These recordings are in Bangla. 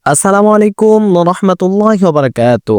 আসসালামু আলাইকুম রহমতুল্লাহি ওয়া বারাকাতু।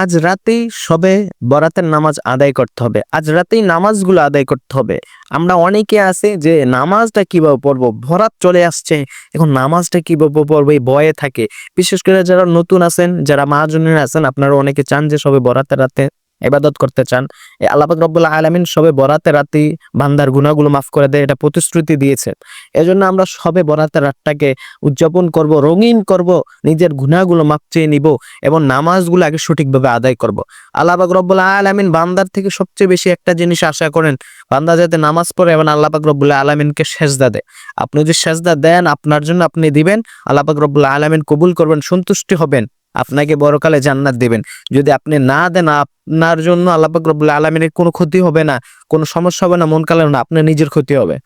আজ রাতেই সবে বরাতের নামাজ আদায় করতে হবে। আজ রাতেই নামাজগুলো আদায় করতে হবে। আমরা অনেকে আছে যে নামাজটা কিভাবে পড়বো, বরাত চলে আসছে, এখন নামাজটা কিভাবে পড়বো এই ভয়ে থাকে। বিশেষ করে যারা নতুন আছেন, যারা মহাজনেরা আছেন, আপনারা অনেকে চান যে সবে বরাতের রাতে ইবাদত করতে চান। আল্লাহ পাক রব্বুল আলামিন সবে বরাতের রাতেই বান্দার গুনাহগুলো মাফ করে দেয়, এটা প্রতিশ্রুতি দিয়েছেন। এজন্য আমরা সবে বরাতের রাতটাকে উদযাপন করব, রঙিন করব, নিজের গুনাহগুলো মাপ চেয়ে নিব এবং নামাজগুলো আগে সঠিকভাবে আদায় করব। আল্লাহ পাক রব্বুল আলামিন বান্দার থেকে সবচেয়ে বেশি একটা জিনিস আশা করেন, বান্দা যাতে নামাজ পড়ে এবং আল্লাহ পাক রব্বুল আলামিনকে সেজদা দেয়। আপনি যদি সেজদা দেন, আপনার জন্য আপনি দিবেন, আল্লাহ পাক রব্বুল আলামিন কবুল করবেন, সন্তুষ্টি হবেন, আপনাকে বড়কালে জান্নাত দিবেন। যদি আপনি না দেন, আপনার জন্য আল্লাহ পাক রব্বুল আলামিনের কোনো ক্ষতি হবে না, কোনো সমস্যা হবে না, মন কালো না, আপনার নিজের ক্ষতি হবে।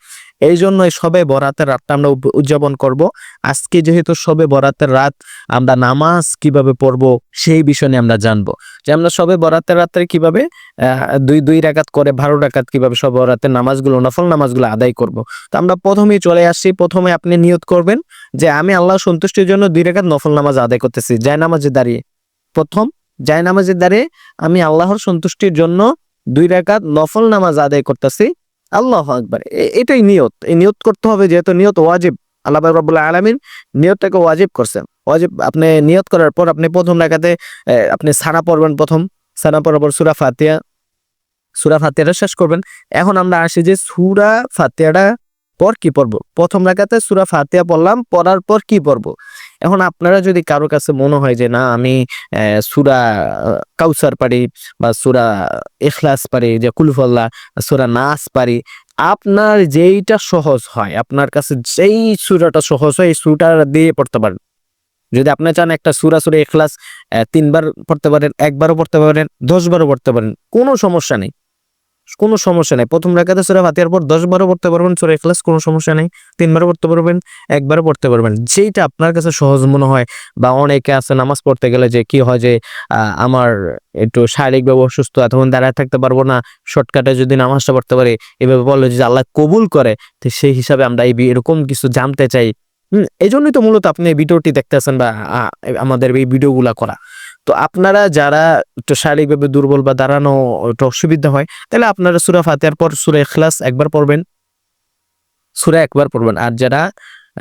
এই জন্য সবে বরাতের রাতটা আমরা উদযাপন করব। আজকে যেহেতু সবে বরাতের রাত, আমরা নামাজ কিভাবে পড়বো সেই বিষয় নিয়ে আমরা জানবো। যে আমরা সবে বরাতের রাত্রে কিভাবে দুই দুই রাকাত করে 12 রাকাত কিভাবে সবে বরাতের নামাজগুলো, নফল নামাজগুলো আদায় করব। তো আমরা প্রথমেই চলে আসছি। প্রথমে আপনি নিয়ত করবেন যে আমি আল্লাহ সন্তুষ্টির জন্য 2 রাকাত নফল নামাজ আদায় করতেছি জায়নামাজে দাঁড়িয়ে। প্রথম জায়নামাজে দাঁড়িয়ে আমি আল্লাহর সন্তুষ্টির জন্য 2 রাকাত নফল নামাজ আদায় করতেছি। আল্লাহু আকবার। এটাই নিয়ত। এই নিয়ত করতে হবে, যেহেতু নিয়ত ওয়াজিব। আল্লাহ পাক রব্বুল আলামিন নিয়তটাকে ওয়াজিব করছেন। ওয়াজিব আপনি নিয়ত করার পর আপনি প্রথম রাকাতে আপনি সানা পড়বেন। প্রথম সানা পড়ার পর সূরা ফাতিহা, সূরা ফাতিহাটা শেষ করবেন। এখন আমরা আসি যে সূরা ফাতিহাটা পর কি পড়বো। প্রথম রাকাতে সূরা ফাতিহা পড়লাম, পড়ার পর কি পড়বো। এখন আপনারা যদি কারো কাছে মনে হয় যে না আমি সূরা কাউসার পারি বা সূরা ইখলাস পারি, যে কুল হুয়াল্লাহ, সূরা নাস পারি, আপনার যেইটা সহজ হয়, আপনার কাছে যেই সূরাটা সহজ হয় এই সূরাটা দিয়ে পড়তে পারেন। যদি আপনি চান একটা সূরা ইখলাস 3 বার পড়তে পারেন, 1 বারও পড়তে পারেন, 10 বারও পড়তে পারেন, কোনো সমস্যা নেই। কোনো সমস্যা নাই। প্রথম রাকাতে সূরা ফাতিহার পর 10 বারও পড়তে পারবেন সূরা ইখলাস, কোনো সমস্যা নেই। 3 বারও পড়তে পারবেন, 1 বারও পড়তে পারবেন। যেইটা আপনার কাছে সহজ মনে হয়। বা অনেকে আছে নামাজ পড়তে গেলে যে কি হয় যে আমার একটু শারীরিকভাবে অসুস্থ, এতক্ষণ দাঁড়ায় থাকতে পারবো না, শর্টকাটে যদি নামাজটা পড়তে পারি, এভাবে বললে যদি আল্লাহ কবুল করে, তো সেই হিসাবে আমরা এরকম কিছু জানতে চাই। এজন্যই তো মূলত আপনি এই ভিডিওটি দেখতেছেন বা আমাদের এই ভিডিওগুলা করা। তো আপনারা যারা একটু শারীরিকভাবে দুর্বল বা দাঁড়ানো একটু অসুবিধা হয়, তাহলে আপনারা সূরা ফাতিহার পর সূরা ইখলাস একবার পড়বেন, সূরা একবার পড়বেন। আর যারা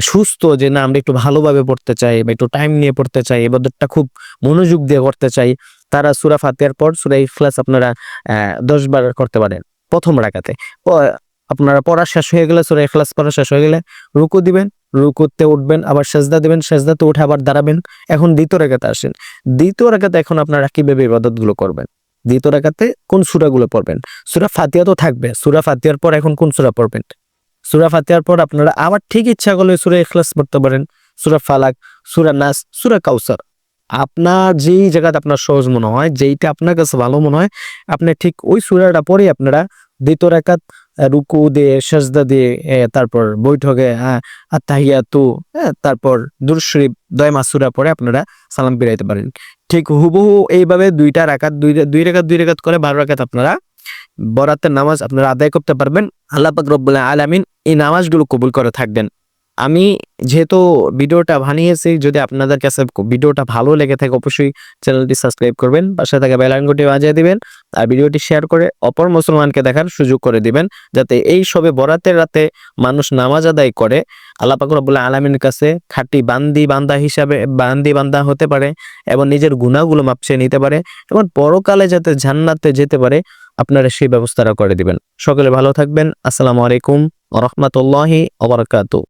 সুস্থ, যে না আমরা একটু ভালোভাবে পড়তে চাই বা একটু টাইম নিয়ে পড়তে চাই, ইবাদতটা খুব মনোযোগ দিয়ে করতে চাই, তারা সূরা ফাতিহার পর সূরা ইখলাস আপনারা 10 বার করতে পারেন প্রথম রাকাতে। আপনারা পড়া শেষ হয়ে গেলে, সূরা ইখলাস পড়া শেষ হয়ে গেলে রুকু দিবেন, রুকুতে উঠবেন, আবার সেজদা দিবেন, সেজদাতে উঠে আবার দাঁড়াবেন। এখন দ্বিতীয় রাকাতে আসেন। দ্বিতীয় রাকাতে এখন আপনারা কিভাবে ইবাদতগুলো করবেন? দ্বিতীয় রাকাতে কোন সূরাগুলো পড়বেন? সূরা ফাতিহা তো থাকবে। সূরা ফাতিহার পর এখন কোন সূরা পড়বেন? সূরা ফাতিহার পর আপনারা আবার ঠিক ইচ্ছা করলে সূরা ইখলাস পড়তে পারেন, সূরা ফালাক, সূরা নাস, সূরা কাউসার। আপনার যেই জায়গাতে আপনার সহজ মনে হয়, যেইটা আপনার কাছে ভালো মনে হয়, আপনি ঠিক ওই সূরাটা পড়ে আপনারা দ্বিতীয় রাকাত রুকু দিয়ে, সেজদা দিয়ে, তারপর বৈঠকে আত্তাহিয়াতু, তারপর দুরূদ শরীফ, দয়মা সূরা পড়ে আপনারা সালাম ফিরাইতে পারেন। ঠিক হুবহু এইভাবে 2টা রাকাত, 2 রাকাত 2 রাকাত করে 12 রাকাত আপনারা বরাতের নামাজ আপনারা আদায় করতে পারবেন। আল্লাহ পাক রব্বুল আলামিন এই নামাজগুলো কবুল করে থাকবেন। আমি যেহেতু ভিডিওটা বানিয়েছি, যদি আপনাদের কাছে ভিডিওটা ভালো লেগে থাকে, অবশ্যই চ্যানেলটি সাবস্ক্রাইব করবেন, পাশে থাকা বেল আইকনটি বাজিয়ে দিবেন, আর ভিডিওটি শেয়ার করে অপর মুসলমানকে দেখার সুযোগ করে দিবেন, যাতে এই সবে বরাতের রাতে মানুষ নামাজ আদায় করে আল্লাহ পাক রব্বুল আলামিনের কাছে খাঁটি বান্দা হিসাবে বান্দা হতে পারে এবং নিজের গুনাহগুলো মাপ চেয়ে নিতে পারে এবং পরকালে যাতে জান্নাতে যেতে পারে, আপনারা সেই ব্যবস্থাটা করে দিবেন। সকলে ভালো থাকবেন। আসসালামু আলাইকুম ওয়া রাহমাতুল্লাহি ওয়া বারাকাতুহু।